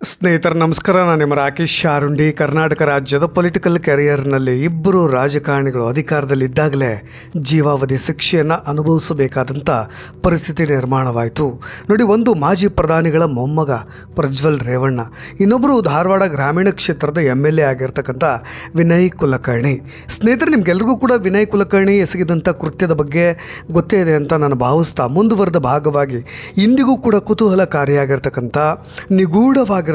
ಸ್ನೇಹಿತರೆ ನಮಸ್ಕಾರ. ನಾನು ನಿಮ್ಮ ರಾಕೇಶ್ ಆರುಂಡಿ. ಕರ್ನಾಟಕ ರಾಜ್ಯದ ಪೊಲಿಟಿಕಲ್ ಕೆರಿಯರ್ನಲ್ಲಿ ಇಬ್ಬರು ರಾಜಕಾರಣಿಗಳು ಅಧಿಕಾರದಲ್ಲಿದ್ದಾಗಲೇ ಜೀವಾವಧಿ ಶಿಕ್ಷೆಯನ್ನು ಅನುಭವಿಸಬೇಕಾದಂಥ ಪರಿಸ್ಥಿತಿ ನಿರ್ಮಾಣವಾಯಿತು. ನೋಡಿ, ಒಂದು ಮಾಜಿ ಪ್ರಧಾನಿಗಳ ಮೊಮ್ಮಗ ಪ್ರಜ್ವಲ್ ರೇವಣ್ಣ, ಇನ್ನೊಬ್ಬರು ಧಾರವಾಡ ಗ್ರಾಮೀಣ ಕ್ಷೇತ್ರದ MLA ಆಗಿರ್ತಕ್ಕಂಥ ವಿನಯ್ ಕುಲಕರ್ಣಿ. ಸ್ನೇಹಿತರೆ, ನಿಮ್ಗೆಲ್ರಿಗೂ ಕೂಡ ವಿನಯ್ ಕುಲಕರ್ಣಿ ಎಸಗಿದಂಥ ಕೃತ್ಯದ ಬಗ್ಗೆ ಗೊತ್ತೇ ಇದೆ ಅಂತ ನಾನು ಭಾವಿಸ್ತಾ ಮುಂದುವರೆದ ಭಾಗವಾಗಿ ಇಂದಿಗೂ ಕೂಡ ಕುತೂಹಲಕಾರಿಯಾಗಿರ್ತಕ್ಕಂಥ ನಿಗೂಢವಾಗಿ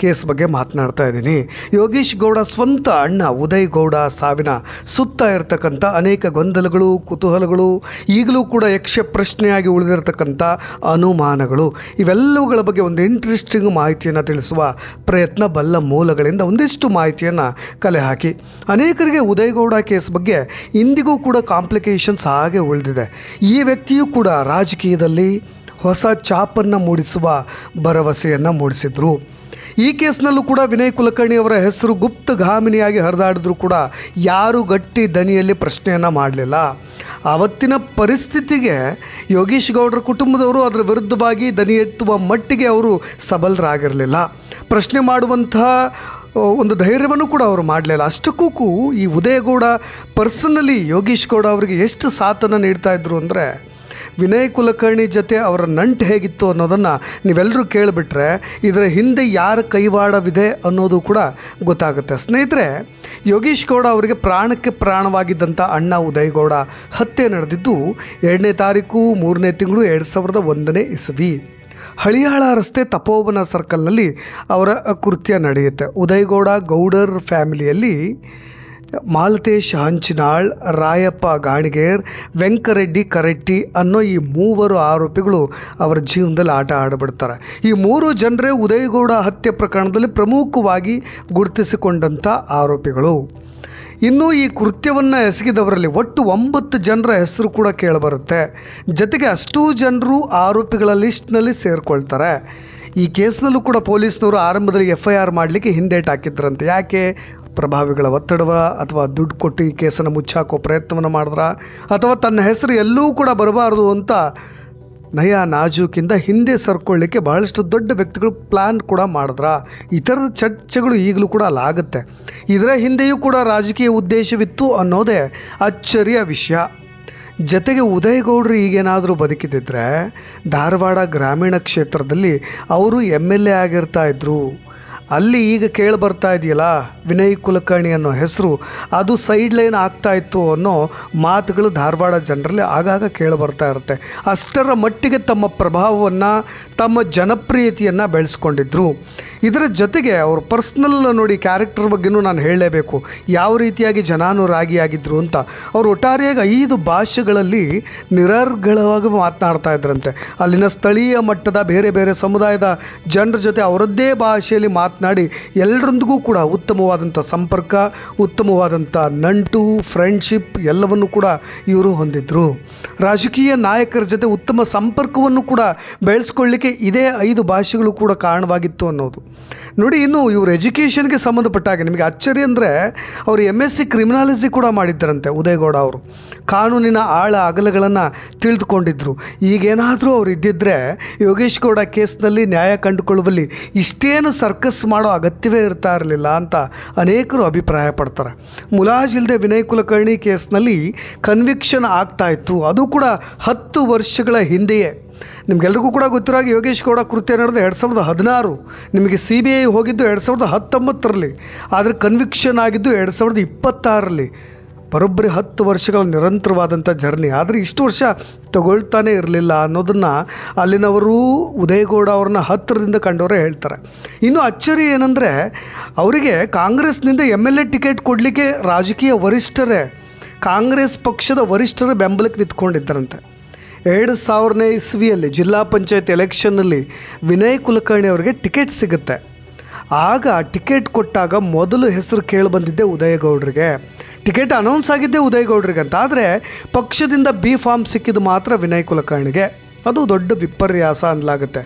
ಕೇಸ್ ಬಗ್ಗೆ ಮಾತನಾಡ್ತಾ ಇದ್ದೀನಿ. ಯೋಗೀಶ್ ಗೌಡ ಸ್ವಂತ ಅಣ್ಣ ಉದಯ್ ಗೌಡ ಸಾವಿನ ಸುತ್ತ ಇರತಕ್ಕಂಥ ಅನೇಕ ಗೊಂದಲಗಳು, ಕುತೂಹಲಗಳು, ಈಗಲೂ ಕೂಡ ಯಕ್ಷ ಪ್ರಶ್ನೆಯಾಗಿ ಉಳಿದಿರತಕ್ಕಂಥ ಅನುಮಾನಗಳು, ಇವೆಲ್ಲವುಗಳ ಬಗ್ಗೆ ಒಂದು ಇಂಟ್ರೆಸ್ಟಿಂಗ್ ಮಾಹಿತಿಯನ್ನು ತಿಳಿಸುವ ಪ್ರಯತ್ನ ಬಲ್ಲ ಮೂಲಗಳಿಂದ ಒಂದಿಷ್ಟು ಮಾಹಿತಿಯನ್ನು ಕಲೆ ಹಾಕಿ ಅನೇಕರಿಗೆ ಉದಯ್ ಗೌಡ ಕೇಸ್ ಬಗ್ಗೆ ಇಂದಿಗೂ ಕೂಡ ಕಾಂಪ್ಲಿಕೇಶನ್ಸ್ ಹಾಗೆ ಉಳಿದಿದೆ. ಈ ವ್ಯಕ್ತಿಯೂ ಕೂಡ ರಾಜಕೀಯದಲ್ಲಿ ಹೊಸ ಛಾಪನ್ನು ಮೂಡಿಸುವ ಭರವಸೆಯನ್ನು ಮೂಡಿಸಿದರು. ಈ ಕೇಸ್ನಲ್ಲೂ ಕೂಡ ವಿನಯ್ ಕುಲಕರ್ಣಿ ಅವರ ಹೆಸರು ಗುಪ್ತಗಾಮಿನಿಯಾಗಿ ಹರಿದಾಡಿದ್ರು ಕೂಡ ಯಾರು ಗಟ್ಟಿ ದನಿಯಲ್ಲಿ ಪ್ರಶ್ನೆಯನ್ನು ಮಾಡಲಿಲ್ಲ. ಆವತ್ತಿನ ಪರಿಸ್ಥಿತಿಗೆ ಯೋಗೀಶ್ ಗೌಡರ ಕುಟುಂಬದವರು ಅದರ ವಿರುದ್ಧವಾಗಿ ದನಿ ಎತ್ತುವ ಮಟ್ಟಿಗೆ ಅವರು ಸಬಲರಾಗಿರಲಿಲ್ಲ. ಪ್ರಶ್ನೆ ಮಾಡುವಂತಹ ಒಂದು ಧೈರ್ಯವನ್ನು ಕೂಡ ಅವರು ಮಾಡಲಿಲ್ಲ. ಅಷ್ಟಕ್ಕೂ ಈ ಉದಯಗೌಡ ಪರ್ಸನಲಿ ಯೋಗೀಶ್ ಗೌಡ ಅವರಿಗೆ ಎಷ್ಟು ಸಾಥನ್ನು ನೀಡ್ತಾ ಇದ್ರು ಅಂದರೆ, ವಿನಯ್ ಕುಲಕರ್ಣಿ ಜೊತೆ ಅವರ ನಂಟು ಹೇಗಿತ್ತು ಅನ್ನೋದನ್ನು ನೀವೆಲ್ಲರೂ ಕೇಳಿಬಿಟ್ರೆ ಇದರ ಹಿಂದೆ ಯಾರ ಕೈವಾಡವಿದೆ ಅನ್ನೋದು ಕೂಡ ಗೊತ್ತಾಗುತ್ತೆ. ಸ್ನೇಹಿತರೆ, ಯೋಗೀಶ್ ಗೌಡ ಅವರಿಗೆ ಪ್ರಾಣಕ್ಕೆ ಪ್ರಾಣವಾಗಿದ್ದಂಥ ಅಣ್ಣ ಉದಯ್ ಗೌಡ ಹತ್ಯೆ ನಡೆದಿದ್ದು 2ನೇ ತಾರೀಕು 3ನೇ ತಿಂಗಳು 2001ನೇ ಇಸವಿ. ಹಳಿಯಾಳ ರಸ್ತೆ ತಪೋವನ ಸರ್ಕಲ್ನಲ್ಲಿ ಅವರ ಕೃತ್ಯ ನಡೆಯುತ್ತೆ. ಉದಯ್ ಗೌಡ ಗೌಡರ್ ಫ್ಯಾಮಿಲಿಯಲ್ಲಿ ಮಾಲತೇಶ್ ಹಂಚಿನಾಳ್, ರಾಯಪ್ಪ ಗಾಣಿಗೇರ್, ವೆಂಕರೆಡ್ಡಿ ಕರೆಟ್ಟಿ ಅನ್ನೋ ಈ 3 ಆರೋಪಿಗಳು ಅವರ ಜೀವನದಲ್ಲಿ ಆಟ ಆಡಿಬಿಡ್ತಾರೆ. ಈ 3 ಜನರೇ ಉದಯ್ ಗೌಡ ಹತ್ಯೆ ಪ್ರಕರಣದಲ್ಲಿ ಪ್ರಮುಖವಾಗಿ ಗುರುತಿಸಿಕೊಂಡಂಥ ಆರೋಪಿಗಳು. ಇನ್ನು ಈ ಕೃತ್ಯವನ್ನು ಎಸಗಿದವರಲ್ಲಿ ಒಟ್ಟು 9 ಜನರ ಹೆಸರು ಕೂಡ ಕೇಳಿಬರುತ್ತೆ. ಜೊತೆಗೆ ಅಷ್ಟೂ ಜನರು ಆರೋಪಿಗಳ ಲಿಸ್ಟ್ನಲ್ಲಿ ಸೇರಿಕೊಳ್ತಾರೆ. ಈ ಕೇಸ್ನಲ್ಲೂ ಕೂಡ ಪೊಲೀಸ್ನವರು ಆರಂಭದಲ್ಲಿ FIR ಮಾಡಲಿಕ್ಕೆ ಹಿಂದೇಟು ಹಾಕಿದ್ರಂತೆ. ಯಾಕೆ? ಪ್ರಭಾವಿಗಳ ಒತ್ತಡವ ಅಥವಾ ದುಡ್ಡು ಕೊಟ್ಟು ಈ ಕೇಸನ್ನು ಮುಚ್ಚಾಕೋ ಪ್ರಯತ್ನವನ್ನು ಮಾಡಿದ್ರ ಅಥವಾ ತನ್ನ ಹೆಸರು ಎಲ್ಲೂ ಕೂಡ ಬರಬಾರ್ದು ಅಂತ ನಯ ನಾಜೂಕಿಂದ ಹಿಂದೆ ಸರ್ಕೊಳ್ಳಿಕ್ಕೆ ಬಹಳಷ್ಟು ದೊಡ್ಡ ವ್ಯಕ್ತಿಗಳು ಪ್ಲ್ಯಾನ್ ಕೂಡ ಮಾಡಿದ್ರ? ಈ ಥರದ ಚರ್ಚೆಗಳು ಈಗಲೂ ಕೂಡ ಅಲ್ಲಾಗುತ್ತೆ. ಇದರ ಹಿಂದೆಯೂ ಕೂಡ ರಾಜಕೀಯ ಉದ್ದೇಶವಿತ್ತು ಅನ್ನೋದೇ ಅಚ್ಚರಿಯ ವಿಷಯ. ಜೊತೆಗೆ ಉದಯ್ ಗೌಡರು ಈಗೇನಾದರೂ ಬದುಕಿದ್ದಿದ್ರೆ ಧಾರವಾಡ ಗ್ರಾಮೀಣ ಕ್ಷೇತ್ರದಲ್ಲಿ ಅವರು MLA ಆಗಿರ್ತಾ ಇದ್ರು. ಅಲ್ಲಿ ಈಗ ಕೇಳಿ ಬರ್ತಾ ಇದೆಯಲ್ಲ ವಿನಯ್ ಕುಲಕರ್ಣಿ ಅನ್ನೋ ಹೆಸರು, ಅದು ಸೈಡ್ ಲೈನ್ ಆಗ್ತಾ ಇತ್ತು ಅನ್ನೋ ಮಾತುಗಳು ಧಾರವಾಡ ಜನರಲ್ಲಿ ಆಗಾಗ ಕೇಳಿ ಬರ್ತಾ ಇರುತ್ತೆ. ಅಷ್ಟರ ಮಟ್ಟಿಗೆ ತಮ್ಮ ಪ್ರಭಾವವನ್ನು, ತಮ್ಮ ಜನಪ್ರಿಯತೆಯನ್ನು ಬೆಳೆಸ್ಕೊಂಡಿದ್ರು. ಇದರ ಜೊತೆಗೆ ಅವ್ರ ಪರ್ಸ್ನಲ್ ನೋಡಿ ಕ್ಯಾರೆಕ್ಟರ್ ಬಗ್ಗೆನೂ ನಾನು ಹೇಳಲೇಬೇಕು, ಯಾವ ರೀತಿಯಾಗಿ ಜನಾನುರಾಗಿಯಾಗಿದ್ದರು ಅಂತ. ಅವರು ಒಟ್ಟಾರೆಯಾಗಿ 5 ಭಾಷೆಗಳಲ್ಲಿ ನಿರರ್ಗಳವಾಗಿ ಮಾತನಾಡ್ತಾ ಇದ್ರಂತೆ. ಅಲ್ಲಿನ ಸ್ಥಳೀಯ ಮಟ್ಟದ ಬೇರೆ ಬೇರೆ ಸಮುದಾಯದ ಜನರ ಜೊತೆ ಅವರದ್ದೇ ಭಾಷೆಯಲ್ಲಿ ಮಾತನಾಡಿ ಎಲ್ಲರೊಂದಿಗೂ ಕೂಡ ಉತ್ತಮವಾದಂಥ ಸಂಪರ್ಕ, ಉತ್ತಮವಾದಂಥ ನಂಟು, ಫ್ರೆಂಡ್ಶಿಪ್ ಎಲ್ಲವನ್ನು ಕೂಡ ಇವರು ಹೊಂದಿದ್ರು. ರಾಜಕೀಯ ನಾಯಕರ ಜೊತೆ ಉತ್ತಮ ಸಂಪರ್ಕವನ್ನು ಕೂಡ ಬೆಳೆಸ್ಕೊಳ್ಳಿಕ್ಕೆ ಇದೇ 5 ಭಾಷೆಗಳು ಕೂಡ ಕಾರಣವಾಗಿತ್ತು ಅನ್ನೋದು ನೋಡಿ. ಇನ್ನು ಇವರು ಎಜುಕೇಷನ್ಗೆ ಸಂಬಂಧಪಟ್ಟಾಗ ನಿಮಗೆ ಅಚ್ಚರಿ ಅಂದರೆ ಅವರು MSc ಕ್ರಿಮಿನಾಲಜಿ ಕೂಡ ಮಾಡಿದ್ದರಂತೆ ಉದಯ್ ಗೌಡ ಅವರು. ಕಾನೂನಿನ ಆಳ ಅಗಲಗಳನ್ನು ತಿಳಿದುಕೊಂಡಿದ್ರು. ಈಗೇನಾದರೂ ಅವ್ರು ಇದ್ದಿದ್ದರೆ ಯೋಗೇಶ್ ಗೌಡ ಕೇಸ್ನಲ್ಲಿ ನ್ಯಾಯ ಕಂಡುಕೊಳ್ಳುವಲ್ಲಿ ಇಷ್ಟೇನು ಸರ್ಕಸ್ ಮಾಡೋ ಅಗತ್ಯವೇ ಇರ್ತಾ ಇರಲಿಲ್ಲ ಅಂತ ಅನೇಕರು ಅಭಿಪ್ರಾಯ ಪಡ್ತಾರೆ. ಮುಲಾಜಿಲ್ಲದೆ ವಿನಯ್ ಕುಲಕರ್ಣಿ ಕೇಸ್ನಲ್ಲಿ ಕನ್ವಿಕ್ಷನ್ ಆಗ್ತಾ ಇತ್ತು, ಅದು ಕೂಡ 10 ವರ್ಷಗಳ ಹಿಂದೆಯೇ. ನಿಮಗೆಲ್ರಿಗೂ ಕೂಡ ಗೊತ್ತಿರೋ ಹಾಗೆ ಯೋಗೇಶ್ ಗೌಡ ಕೃತ್ಯ ನಡೆದ 2016, ನಿಮಗೆ CBI ಹೋಗಿದ್ದು 2019ರಲ್ಲಿ, ಆದರೆ ಕನ್ವಿಕ್ಷನ್ ಆಗಿದ್ದು 2026ರಲ್ಲಿ. ಬರೋಬ್ಬರಿ 10 ವರ್ಷಗಳ ನಿರಂತರವಾದಂಥ ಜರ್ನಿ. ಆದರೆ ಇಷ್ಟು ವರ್ಷ ತಗೊಳ್ತಾನೆ ಇರಲಿಲ್ಲ ಅನ್ನೋದನ್ನು ಅಲ್ಲಿನವರು ಉದಯ್ ಗೌಡ ಅವ್ರನ್ನ ಹತ್ತಿರದಿಂದ ಕಂಡವರೇ ಹೇಳ್ತಾರೆ. ಇನ್ನು ಅಚ್ಚರಿ ಏನಂದರೆ, ಅವರಿಗೆ ಕಾಂಗ್ರೆಸ್ನಿಂದ MLA ಟಿಕೆಟ್ ಕೊಡಲಿಕ್ಕೆ ರಾಜಕೀಯ ವರಿಷ್ಠರೇ, ಕಾಂಗ್ರೆಸ್ ಪಕ್ಷದ ವರಿಷ್ಠರೇ ಬೆಂಬಲಕ್ಕೆ ನಿಂತ್ಕೊಂಡಿದ್ದರಂತೆ. 2000ನೇ ಇಸ್ವಿಯಲ್ಲಿ ಜಿಲ್ಲಾ ಪಂಚಾಯತ್ ಎಲೆಕ್ಷನ್ನಲ್ಲಿ ವಿನಯ್ ಕುಲಕರ್ಣಿ ಅವರಿಗೆ ಟಿಕೆಟ್ ಸಿಗುತ್ತೆ. ಆಗ ಟಿಕೆಟ್ ಕೊಟ್ಟಾಗ ಮೊದಲು ಹೆಸರು ಕೇಳಿಬಂದಿದ್ದೆ ಉದಯ್ ಗೌಡ್ರಿಗೆ. ಟಿಕೆಟ್ ಅನೌನ್ಸ್ ಆಗಿದ್ದೆ ಉದಯ್ ಗೌಡ್ರಿಗೆ ಅಂತ, ಆದರೆ ಪಕ್ಷದಿಂದ B ಫಾರ್ಮ್ ಸಿಕ್ಕಿದ್ದು ಮಾತ್ರ ವಿನಯ್ ಕುಲಕರ್ಣಿಗೆ. ಅದು ದೊಡ್ಡ ವಿಪರ್ಯಾಸ ಅನ್ನಲಾಗುತ್ತೆ.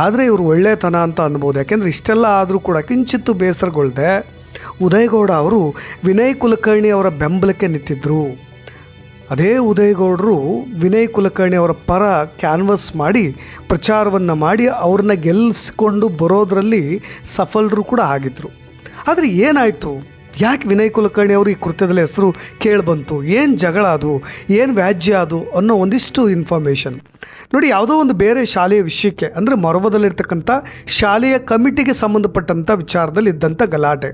ಆದರೆ ಇವರು ಒಳ್ಳೆತನ ಅಂತ ಅನ್ಬೋದು. ಯಾಕೆಂದರೆ ಇಷ್ಟೆಲ್ಲ ಆದರೂ ಕೂಡ ಕಿಂಚಿತ್ತು ಬೇಸರಗೊಳ್ಳದೆ ಉದಯ್ ಗೌಡ ಅವರು ವಿನಯ್ ಕುಲಕರ್ಣಿ ಅವರ ಬೆಂಬಲಕ್ಕೆ ನಿಂತಿದ್ದರು. ಅದೇ ಉದಯಗೌಡರು ವಿನಯ್ ಕುಲಕರ್ಣಿ ಅವರ ಪರ ಕ್ಯಾನ್ವಸ್ ಮಾಡಿ ಪ್ರಚಾರವನ್ನು ಮಾಡಿ ಅವ್ರನ್ನ ಗೆಲ್ಲಿಸ್ಕೊಂಡು ಬರೋದರಲ್ಲಿ ಸಫಲರು ಕೂಡ ಆಗಿದ್ದರು. ಆದರೆ ಏನಾಯಿತು, ಯಾಕೆ ವಿನಯ್ ಕುಲಕರ್ಣಿ ಅವರು ಈ ಕೃತ್ಯದಲ್ಲಿ ಹೆಸರು ಕೇಳಿಬಂತು, ಏನು ಜಗಳ ಅದು, ಏನು ವ್ಯಾಜ್ಯ ಅದು ಅನ್ನೋ ಒಂದಿಷ್ಟು ಇನ್ಫಾರ್ಮೇಷನ್ ನೋಡಿ. ಯಾವುದೋ ಒಂದು ಬೇರೆ ಶಾಲೆಯ ವಿಷಯಕ್ಕೆ ಅಂದರೆ ಮೊರವದಲ್ಲಿರ್ತಕ್ಕಂಥ ಶಾಲೆಯ ಕಮಿಟಿಗೆ ಸಂಬಂಧಪಟ್ಟಂಥ ವಿಚಾರದಲ್ಲಿ ಇದ್ದಂಥ ಗಲಾಟೆ,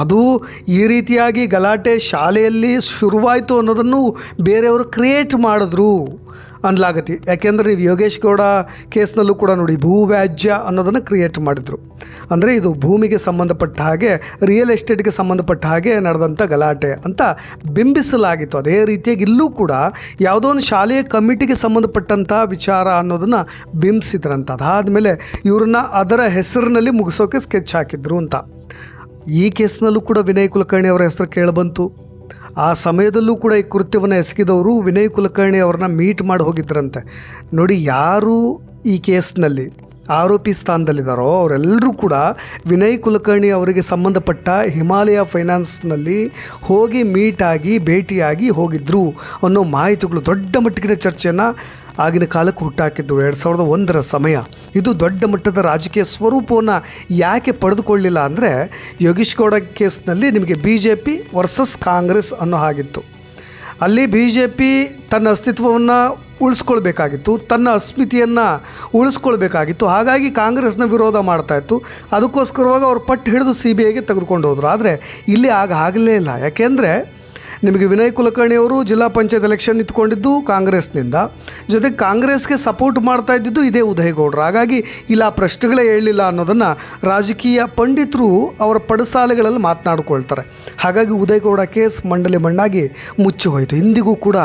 ಅದು ಈ ರೀತಿಯಾಗಿ ಗಲಾಟೆ ಶಾಲೆಯಲ್ಲಿ ಶುರುವಾಯಿತು ಅನ್ನೋದನ್ನು ಬೇರೆಯವರು ಕ್ರಿಯೇಟ್ ಮಾಡಿದ್ರು ಅನ್ಲಾಗತಿ. ಯಾಕೆಂದರೆ ನೀವು ಯೋಗೇಶ್ ಗೌಡ ಕೇಸ್ನಲ್ಲೂ ಕೂಡ ನೋಡಿ, ಭೂವ್ಯಾಜ್ಯ ಅನ್ನೋದನ್ನು ಕ್ರಿಯೇಟ್ ಮಾಡಿದರು. ಅಂದರೆ ಇದು ಭೂಮಿಗೆ ಸಂಬಂಧಪಟ್ಟ ಹಾಗೆ, ರಿಯಲ್ ಎಸ್ಟೇಟ್ಗೆ ಸಂಬಂಧಪಟ್ಟ ಹಾಗೆ ನಡೆದಂಥ ಗಲಾಟೆ ಅಂತ ಬಿಂಬಿಸಲಾಗಿತ್ತು. ಅದೇ ರೀತಿಯಾಗಿ ಇಲ್ಲೂ ಕೂಡ ಯಾವುದೋ ಒಂದು ಶಾಲೆಯ ಕಮಿಟಿಗೆ ಸಂಬಂಧಪಟ್ಟಂಥ ವಿಚಾರ ಅನ್ನೋದನ್ನು ಬಿಂಬಿಸಿದ್ರಂತ. ಅದಾದಮೇಲೆ ಇವ್ರನ್ನ ಅದರ ಹೆಸರಿನಲ್ಲಿ ಮುಗಿಸೋಕೆ ಸ್ಕೆಚ್ ಹಾಕಿದ್ರು ಅಂತ. ಈ ಕೇಸ್ನಲ್ಲೂ ಕೂಡ ವಿನಯ್ ಕುಲಕರ್ಣಿ ಅವರ ಹೆಸರು ಕೇಳಿಬಂತು. ಆ ಸಮಯದಲ್ಲೂ ಕೂಡ ಈ ಕೃತ್ಯವನ್ನು ಎಸಗಿದವರು ವಿನಯ್ ಕುಲಕರ್ಣಿ ಅವ್ರನ್ನ ಮೀಟ್ ಮಾಡಿ ಹೋಗಿದ್ರಂತೆ. ನೋಡಿ, ಯಾರು ಈ ಕೇಸ್ನಲ್ಲಿ ಆರೋಪಿ ಸ್ಥಾನದಲ್ಲಿದ್ದಾರೋ ಅವರೆಲ್ಲರೂ ಕೂಡ ವಿನಯ್ ಕುಲಕರ್ಣಿ ಅವರಿಗೆ ಸಂಬಂಧಪಟ್ಟ ಹಿಮಾಲಯ ಫೈನಾನ್ಸ್ನಲ್ಲಿ ಹೋಗಿ ಮೀಟಾಗಿ ಭೇಟಿಯಾಗಿ ಹೋಗಿದ್ರು ಅನ್ನೋ ಮಾಹಿತಿಗಳು ದೊಡ್ಡ ಮಟ್ಟಿನ ಚರ್ಚೆಯನ್ನು ಆಗಿನ ಕಾಲಕ್ಕೆ ಹುಟ್ಟಾಕಿದ್ದು. 2001 ಸಮಯ ಇದು ದೊಡ್ಡ ಮಟ್ಟದ ರಾಜಕೀಯ ಸ್ವರೂಪವನ್ನು ಯಾಕೆ ಪಡೆದುಕೊಳ್ಳಿಲ್ಲ ಅಂದರೆ, ಯೋಗೇಶ್ ಗೌಡ ಕೇಸ್ನಲ್ಲಿ ನಿಮಗೆ BJP ವರ್ಸಸ್ ಕಾಂಗ್ರೆಸ್ ಅನ್ನೋ ಹಾಗಿತ್ತು. ಅಲ್ಲಿ BJP ತನ್ನ ಅಸ್ತಿತ್ವವನ್ನು ಉಳಿಸ್ಕೊಳ್ಬೇಕಾಗಿತ್ತು, ತನ್ನ ಅಸ್ಮಿತೆಯನ್ನು ಉಳಿಸ್ಕೊಳ್ಬೇಕಾಗಿತ್ತು. ಹಾಗಾಗಿ ಕಾಂಗ್ರೆಸ್ನ ವಿರೋಧ ಮಾಡ್ತಾಯಿತ್ತು. ಅದಕ್ಕೋಸ್ಕರವಾಗಿ ಅವ್ರು ಪಟ್ಟು ಹಿಡಿದು CBIಗೆ ತೆಗೆದುಕೊಂಡು ಹೋದರು. ಆದರೆ ಇಲ್ಲಿ ಆಗಲೇ ಇಲ್ಲ. ಯಾಕೆಂದರೆ ನಿಮಗೆ ವಿನಯ್ ಕುಲಕರ್ಣಿ ಅವರು ಜಿಲ್ಲಾ ಪಂಚಾಯತ್ ಎಲೆಕ್ಷನ್ ನಿಂತ್ಕೊಂಡಿದ್ದು ಕಾಂಗ್ರೆಸ್ನಿಂದ, ಜೊತೆಗೆ ಕಾಂಗ್ರೆಸ್ಗೆ ಸಪೋರ್ಟ್ ಮಾಡ್ತಾ ಇದ್ದಿದ್ದು ಇದೇ ಉದಯಗೌಡರು. ಹಾಗಾಗಿ ಇಲ್ಲ ಪ್ರಶ್ನೆಗಳೇ ಹೇಳಲಿಲ್ಲ ಅನ್ನೋದನ್ನು ರಾಜಕೀಯ ಪಂಡಿತರು ಅವರ ಪಡಸಾಲೆಗಳಲ್ಲಿ ಮಾತನಾಡ್ಕೊಳ್ತಾರೆ. ಹಾಗಾಗಿ ಉದಯಗೌಡ ಕೇಸ್ ಮಂಡಲಿ ಮಣ್ಣಾಗಿ ಮುಚ್ಚಿ ಹೋಯಿತು. ಇಂದಿಗೂ ಕೂಡ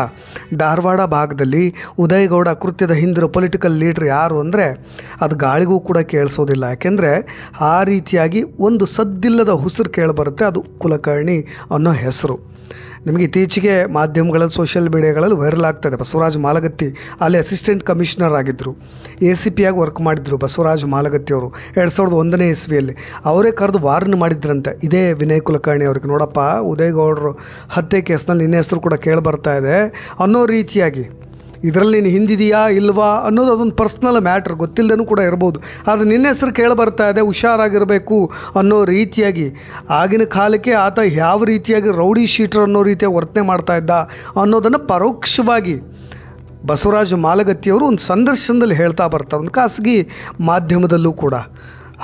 ಧಾರವಾಡ ಭಾಗದಲ್ಲಿ ಉದಯಗೌಡ ಕೃತ್ಯದ ಹಿಂದಿರೋ ಪೊಲಿಟಿಕಲ್ ಲೀಡ್ರ್ ಯಾರು ಅಂದರೆ ಅದು ಗಾಳಿಗೂ ಕೂಡ ಕೇಳಿಸೋದಿಲ್ಲ. ಯಾಕೆಂದರೆ ಆ ರೀತಿಯಾಗಿ ಒಂದು ಸದ್ದಿಲ್ಲದ ಉಸಿರು ಕೇಳಿಬರುತ್ತೆ, ಅದು ಕುಲಕರ್ಣಿ ಅನ್ನೋ ಹೆಸರು. ನಿಮಗೆ ಇತ್ತೀಚೆಗೆ ಮಾಧ್ಯಮಗಳಲ್ಲಿ ಸೋಷಿಯಲ್ ಮೀಡಿಯಾಗಳಲ್ಲಿ ವೈರಲ್ ಆಗ್ತಾಯಿದೆ. ಬಸವರಾಜ ಮಾಲಗತ್ತಿ ಅಲ್ಲಿ ಅಸಿಸ್ಟೆಂಟ್ ಕಮಿಷನರ್ ಆಗಿದ್ದರು, ACP ಆಗಿ ವರ್ಕ್ ಮಾಡಿದ್ರು ಬಸವರಾಜ ಮಾಲಗತ್ತಿ ಅವರು 2001ನೇ ಇಸ್ವಿಯಲ್ಲಿ. ಅವರೇ ಕರೆದು ವಾರ್ನ್ ಮಾಡಿದ್ರಂತೆ ಇದೇ ವಿನಯ್ ಕುಲಕರ್ಣಿ ಅವ್ರಿಗೆ, ನೋಡಪ್ಪ ಉದಯಗೌಡರು ಹತ್ಯೆ ಕೇಸ್ನಲ್ಲಿ ನಿನ್ನ ಹೆಸರು ಕೂಡ ಕೇಳಿಬರ್ತಾ ಇದೆ ಅನ್ನೋ ರೀತಿಯಾಗಿ. ಇದರಲ್ಲಿ ನೀನು ಹಿಂದಿದೆಯಾ ಇಲ್ವಾ ಅನ್ನೋದು ಅದೊಂದು ಪರ್ಸ್ನಲ್ ಮ್ಯಾಟ್ರ್, ಗೊತ್ತಿಲ್ಲದೇನೂ ಕೂಡ ಇರ್ಬೋದು. ಆದರೆ ನಿನ್ನ ಹೆಸರು ಕೇಳಿಬರ್ತಾ ಇದೆ, ಹುಷಾರಾಗಿರಬೇಕು ಅನ್ನೋ ರೀತಿಯಾಗಿ ಆಗಿನ ಕಾಲಕ್ಕೆ ಆತ ಯಾವ ರೀತಿಯಾಗಿ ರೌಡಿ ಶೀಟರ್ ಅನ್ನೋ ರೀತಿಯಾಗಿ ವರ್ತನೆ ಮಾಡ್ತಾ ಇದ್ದ ಅನ್ನೋದನ್ನು ಪರೋಕ್ಷವಾಗಿ ಬಸವರಾಜ ಮಾಲಗತ್ತಿಯವರು ಒಂದು ಸಂದರ್ಶನದಲ್ಲಿ ಹೇಳ್ತಾ ಬರ್ತಾರೆ, ಒಂದು ಖಾಸಗಿ ಮಾಧ್ಯಮದಲ್ಲೂ ಕೂಡ.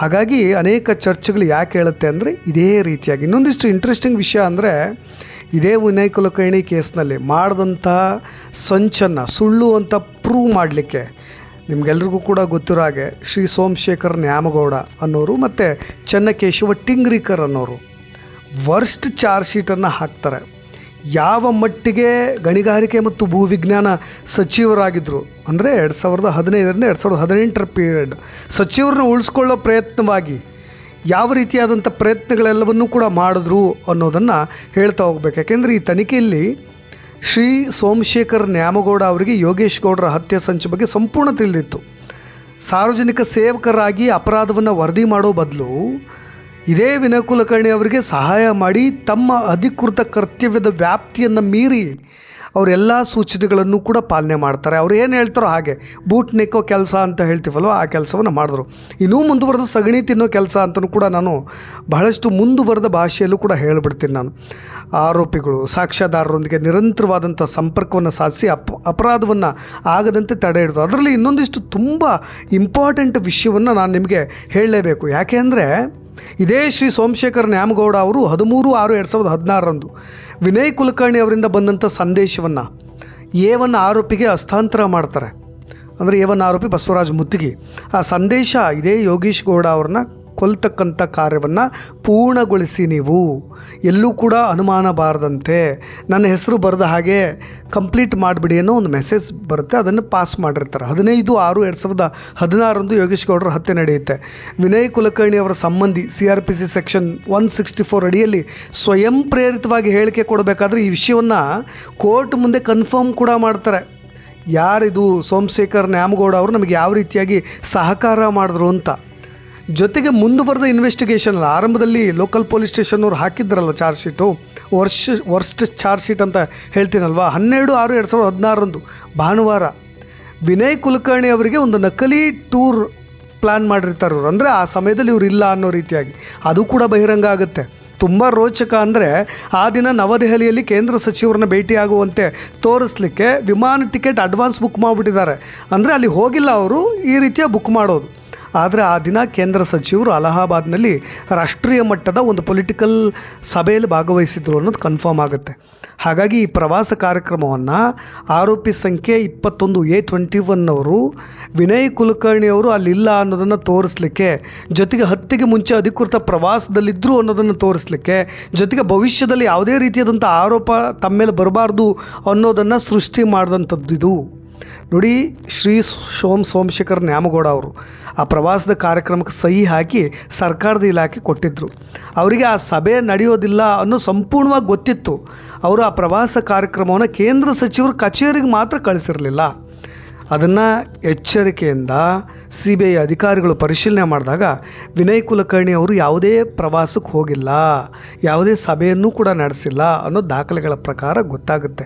ಹಾಗಾಗಿ ಅನೇಕ ಚರ್ಚೆಗಳು ಯಾಕೆ ಹೇಳುತ್ತೆ ಅಂದರೆ ಇದೇ ರೀತಿಯಾಗಿ. ಇನ್ನೊಂದಿಷ್ಟು ಇಂಟ್ರೆಸ್ಟಿಂಗ್ ವಿಷಯ ಅಂದರೆ, ಇದೇ ವಿನಯ್ ಕುಲಕರ್ಣಿ ಕೇಸ್ನಲ್ಲಿ ಮಾಡಿದಂಥ ಸಂಚನ್ನು ಸುಳ್ಳು ಅಂತ ಪ್ರೂವ್ ಮಾಡಲಿಕ್ಕೆ ನಿಮಗೆಲ್ರಿಗೂ ಕೂಡ ಗೊತ್ತಿರೋ ಹಾಗೆ ಶ್ರೀ ಸೋಮಶೇಖರ್ ನ್ಯಾಮಗೌಡ ಅನ್ನೋರು ಮತ್ತು ಚೆನ್ನಕೇಶವ ಟಿಂಗ್ರಿಕರ್ ಅನ್ನೋರು ವರ್ಸ್ಟ್ ಚಾರ್ಜ್ ಶೀಟನ್ನು ಹಾಕ್ತಾರೆ. ಯಾವ ಮಟ್ಟಿಗೆ ಗಣಿಗಾರಿಕೆ ಮತ್ತು ಭೂವಿಜ್ಞಾನ ಸಚಿವರಾಗಿದ್ದರು ಅಂದರೆ 2015ರಿಂದ 2018 ಪೀರಿಯಡ್ ಸಚಿವರನ್ನ ಉಳಿಸ್ಕೊಳ್ಳೋ ಪ್ರಯತ್ನವಾಗಿ ಯಾವ ರೀತಿಯಾದಂಥ ಪ್ರಯತ್ನಗಳೆಲ್ಲವನ್ನೂ ಕೂಡ ಮಾಡಿದ್ರು ಅನ್ನೋದನ್ನು ಹೇಳ್ತಾ ಹೋಗ್ಬೇಕು. ಯಾಕೆಂದರೆ ಈ ತನಿಖೆಯಲ್ಲಿ ಶ್ರೀ ಸೋಮಶೇಖರ್ ನ್ಯಾಮಗೌಡ ಅವರಿಗೆ ಯೋಗೇಶ್ ಗೌಡರ ಹತ್ಯೆ ಸಂಚು ಬಗ್ಗೆ ಸಂಪೂರ್ಣ ತಿಳಿದಿತ್ತು. ಸಾರ್ವಜನಿಕ ಸೇವಕರಾಗಿ ಅಪರಾಧವನ್ನು ವರದಿ ಮಾಡೋ ಬದಲು ಇದೇ ವಿನಯ್ ಕುಲಕರ್ಣಿ ಅವರಿಗೆ ಸಹಾಯ ಮಾಡಿ ತಮ್ಮ ಅಧಿಕೃತ ಕರ್ತವ್ಯದ ವ್ಯಾಪ್ತಿಯನ್ನು ಮೀರಿ ಅವರೆಲ್ಲ ಸೂಚನೆಗಳನ್ನು ಕೂಡ ಪಾಲನೆ ಮಾಡ್ತಾರೆ. ಅವ್ರು ಏನು ಹೇಳ್ತಾರೋ ಹಾಗೆ ಬೂಟ್ ನೆಕ್ಕೋ ಕೆಲಸ ಅಂತ ಹೇಳ್ತೀವಲ್ವ, ಆ ಕೆಲಸವನ್ನು ಮಾಡಿದ್ರು. ಇನ್ನೂ ಮುಂದುವರೆದ ಸಗಣಿ ತಿನ್ನೋ ಕೆಲಸ ಅಂತಲೂ ಕೂಡ ನಾನು ಬಹಳಷ್ಟು ಮುಂದುವರೆದ ಭಾಷೆಯಲ್ಲೂ ಕೂಡ ಹೇಳಿಬಿಡ್ತೀನಿ. ನಾನು ಆರೋಪಿಗಳು ಸಾಕ್ಷ್ಯದಾರರೊಂದಿಗೆ ನಿರಂತರವಾದಂಥ ಸಂಪರ್ಕವನ್ನು ಸಾಧಿಸಿ ಅಪರಾಧವನ್ನು ಆಗದಂತೆ ತಡೆ ಹಿಡಿದು. ಅದರಲ್ಲಿ ಇನ್ನೊಂದಿಷ್ಟು ತುಂಬ ಇಂಪಾರ್ಟೆಂಟ್ ವಿಷಯವನ್ನು ನಾನು ನಿಮಗೆ ಹೇಳಲೇಬೇಕು. ಯಾಕೆ ಅಂದರೆ ಇದೇ ಶ್ರೀ ಸೋಮಶೇಖರ್ ನ್ಯಾಮಗೌಡ ಅವರು 13/6/2016 ವಿನಯ್ ಕುಲಕರ್ಣಿ ಅವರಿಂದ ಬಂದಂಥ ಸಂದೇಶವನ್ನು A1 ಆರೋಪಿಗೆ ಹಸ್ತಾಂತರ ಮಾಡ್ತಾರೆ. ಅಂದರೆ A1 ಆರೋಪಿ ಬಸವರಾಜ ಮುತ್ತಿಗೆ. ಆ ಸಂದೇಶ ಇದೇ ಯೋಗೇಶ್ ಗೌಡ ಅವ್ರನ್ನ ಕೊಲ್ತಕ್ಕಂಥ ಕಾರ್ಯವನ್ನು ಪೂರ್ಣಗೊಳಿಸಿ, ನೀವು ಎಲ್ಲೂ ಕೂಡ ಅನುಮಾನ ಬಾರದಂತೆ ನನ್ನ ಹೆಸರು ಬರೆದ ಹಾಗೆ ಕಂಪ್ಲೀಟ್ ಮಾಡಿಬಿಡಿ ಅನ್ನೋ ಒಂದು ಮೆಸೇಜ್ ಬರುತ್ತೆ. ಅದನ್ನು ಪಾಸ್ ಮಾಡಿರ್ತಾರೆ. 15/6/2016 ಯೋಗೇಶ್ ಗೌಡರ ಹತ್ಯೆ ನಡೆಯುತ್ತೆ. ವಿನಯ್ ಕುಲಕರ್ಣಿ ಅವರ ಸಂಬಂಧಿ CRPC ಸೆಕ್ಷನ್ 164 ಅಡಿಯಲ್ಲಿ ಸ್ವಯಂ ಪ್ರೇರಿತವಾಗಿ ಹೇಳಿಕೆ ಕೊಡಬೇಕಾದ್ರೆ ಈ ವಿಷಯವನ್ನು ಕೋರ್ಟ್ ಮುಂದೆ ಕನ್ಫರ್ಮ್ ಕೂಡ ಮಾಡ್ತಾರೆ. ಯಾರಿದು ಸೋಮಶೇಖರ್ ನ್ಯಾಮಗೌಡ ಅವರು ನಮಗೆ ಯಾವ ರೀತಿಯಾಗಿ ಸಹಕಾರ ಮಾಡಿದ್ರು ಅಂತ. ಜೊತೆಗೆ ಮುಂದುವರೆದ ಇನ್ವೆಸ್ಟಿಗೇಷನ್ ಅಲ್ಲ, ಆರಂಭದಲ್ಲಿ ಲೋಕಲ್ ಪೊಲೀಸ್ ಸ್ಟೇಷನ್ನವ್ರು ಹಾಕಿದ್ರಲ್ವ charge sheet, worst charge sheet ಅಂತ ಹೇಳ್ತೀನಲ್ವ, 12/6/2016 ಭಾನುವಾರ ವಿನಯ್ ಕುಲಕರ್ಣಿ ಅವರಿಗೆ ಒಂದು ನಕಲಿ ಟೂರ್ ಪ್ಲ್ಯಾನ್ ಮಾಡಿರ್ತಾರೆ ಇವರು. ಅಂದರೆ ಆ ಸಮಯದಲ್ಲಿ ಇವ್ರು ಇಲ್ಲ ಅನ್ನೋ ರೀತಿಯಾಗಿ ಅದು ಕೂಡ ಬಹಿರಂಗ ಆಗುತ್ತೆ. ತುಂಬ ರೋಚಕ ಅಂದರೆ ಆ ದಿನ ನವದೆಹಲಿಯಲ್ಲಿ ಕೇಂದ್ರ ಸಚಿವರನ್ನ ಭೇಟಿಯಾಗುವಂತೆ ತೋರಿಸ್ಲಿಕ್ಕೆ ವಿಮಾನ ಟಿಕೆಟ್ ಅಡ್ವಾನ್ಸ್ ಬುಕ್ ಮಾಡಿಬಿಟ್ಟಿದ್ದಾರೆ. ಅಂದರೆ ಅಲ್ಲಿ ಹೋಗಿಲ್ಲ ಅವರು, ಈ ರೀತಿಯ ಬುಕ್ ಮಾಡೋದು. ಆದರೆ ಆ ದಿನ ಕೇಂದ್ರ ಸಚಿವರು ಅಲಹಾಬಾದ್ನಲ್ಲಿ ರಾಷ್ಟ್ರೀಯ ಮಟ್ಟದ ಒಂದು ಪೊಲಿಟಿಕಲ್ ಸಭೆಯಲ್ಲಿ ಭಾಗವಹಿಸಿದ್ರು ಅನ್ನೋದು ಕನ್ಫರ್ಮ್ ಆಗುತ್ತೆ. ಹಾಗಾಗಿ ಈ ಪ್ರವಾಸ ಕಾರ್ಯಕ್ರಮವನ್ನು ಆರೋಪಿ ಸಂಖ್ಯೆ 21A21 ಅವರು ವಿನಯ್ ಕುಲಕರ್ಣಿ ಅವರು ಅಲ್ಲಿಲ್ಲ ಅನ್ನೋದನ್ನು ತೋರಿಸ್ಲಿಕ್ಕೆ, ಜೊತೆಗೆ ಹತ್ಯೆಗೆ ಮುಂಚೆ ಅಧಿಕೃತ ಪ್ರವಾಸದಲ್ಲಿದ್ದರು ಅನ್ನೋದನ್ನು ತೋರಿಸ್ಲಿಕ್ಕೆ, ಜೊತೆಗೆ ಭವಿಷ್ಯದಲ್ಲಿ ಯಾವುದೇ ರೀತಿಯಾದಂಥ ಆರೋಪ ತಮ್ಮ ಮೇಲೆ ಬರಬಾರ್ದು ಅನ್ನೋದನ್ನು ಸೃಷ್ಟಿ ಮಾಡಿದಂಥದ್ದು ಇದು. ನೋಡಿ, ಶ್ರೀ ಸೋಮಶೇಖರ್ ನ್ಯಾಮಗೌಡ ಅವರು ಆ ಪ್ರವಾಸದ ಕಾರ್ಯಕ್ರಮಕ್ಕೆ ಸಹಿ ಹಾಕಿ ಸರ್ಕಾರದ ಇಲಾಖೆ ಕೊಟ್ಟಿದ್ದರು. ಅವರಿಗೆ ಆ ಸಭೆ ನಡೆಯೋದಿಲ್ಲ ಅನ್ನೋ ಸಂಪೂರ್ಣವಾಗಿ ಗೊತ್ತಿತ್ತು. ಅವರು ಆ ಪ್ರವಾಸ ಕಾರ್ಯಕ್ರಮವನ್ನು ಕೇಂದ್ರ ಸಚಿವರ ಕಚೇರಿಗೆ ಮಾತ್ರ ಕಳಿಸಿರಲಿಲ್ಲ. ಅದನ್ನು ಎಚ್ಚರಿಕೆಯಿಂದ CBI ಅಧಿಕಾರಿಗಳು ಪರಿಶೀಲನೆ ಮಾಡಿದಾಗ ವಿನಯ್ ಕುಲಕರ್ಣಿ ಅವರು ಯಾವುದೇ ಪ್ರವಾಸಕ್ಕೆ ಹೋಗಿಲ್ಲ, ಯಾವುದೇ ಸಭೆಯನ್ನು ಕೂಡ ನಡೆಸಿಲ್ಲ ಅನ್ನೋ ದಾಖಲೆಗಳ ಪ್ರಕಾರ ಗೊತ್ತಾಗುತ್ತೆ.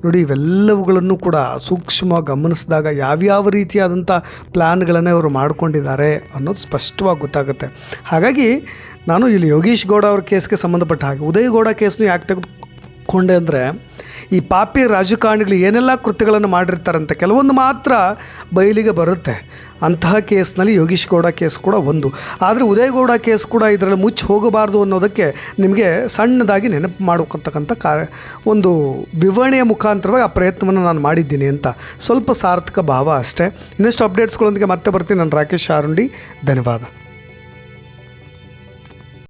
ನೋಡಿ, ಇವೆಲ್ಲವುಗಳನ್ನು ಕೂಡ ಸೂಕ್ಷ್ಮವಾಗಿ ಗಮನಿಸಿದಾಗ ಯಾವ್ಯಾವ ರೀತಿಯಾದಂಥ ಪ್ಲ್ಯಾನ್ಗಳನ್ನು ಇವರು ಮಾಡ್ಕೊಂಡಿದ್ದಾರೆ ಅನ್ನೋದು ಸ್ಪಷ್ಟವಾಗಿ ಗೊತ್ತಾಗುತ್ತೆ. ಹಾಗಾಗಿ ನಾನು ಇಲ್ಲಿ ಯೋಗೀಶ್ ಗೌಡ ಅವ್ರ ಕೇಸ್ಗೆ ಸಂಬಂಧಪಟ್ಟ ಹಾಗೆ ಉದಯ್ ಗೌಡ ಕೇಸ್ನು ಯಾಕೆ ತೆಗೆದುಕೊಂಡೆ ಅಂದರೆ, ಈ ಪಾಪಿ ರಾಜಕಾರಣಿಗಳು ಏನೆಲ್ಲ ಕೃತ್ಯಗಳನ್ನು ಮಾಡಿರ್ತಾರಂತೆ ಕೆಲವೊಂದು ಮಾತ್ರ ಬಯಲಿಗೆ ಬರುತ್ತೆ. ಅಂತಹ ಕೇಸ್ನಲ್ಲಿ ಯೋಗೀಶ್ ಗೌಡ ಕೇಸ್ ಕೂಡ ಒಂದು. ಆದರೆ ಉದಯ್ ಗೌಡ ಕೇಸ್ ಕೂಡ ಇದರಲ್ಲಿ ಮುಚ್ಚಿ ಹೋಗಬಾರ್ದು ಅನ್ನೋದಕ್ಕೆ ನಿಮಗೆ ಸಣ್ಣದಾಗಿ ನೆನಪು ಮಾಡ್ಕೊತಕ್ಕಂಥ ಒಂದು ವಿವರಣೆಯ ಮುಖಾಂತರವಾಗಿ ಆ ಪ್ರಯತ್ನವನ್ನು ನಾನು ಮಾಡಿದ್ದೀನಿ ಅಂತ ಸ್ವಲ್ಪ ಸಾರ್ಥಕ ಭಾವ ಅಷ್ಟೇ. ಇನ್ನಷ್ಟು ಅಪ್ಡೇಟ್ಸ್ಗಳೊಂದಿಗೆ ಮತ್ತೆ ಬರ್ತೀನಿ. ನಾನು ರಾಕೇಶ್ ಆರುಂಡಿ. ಧನ್ಯವಾದ.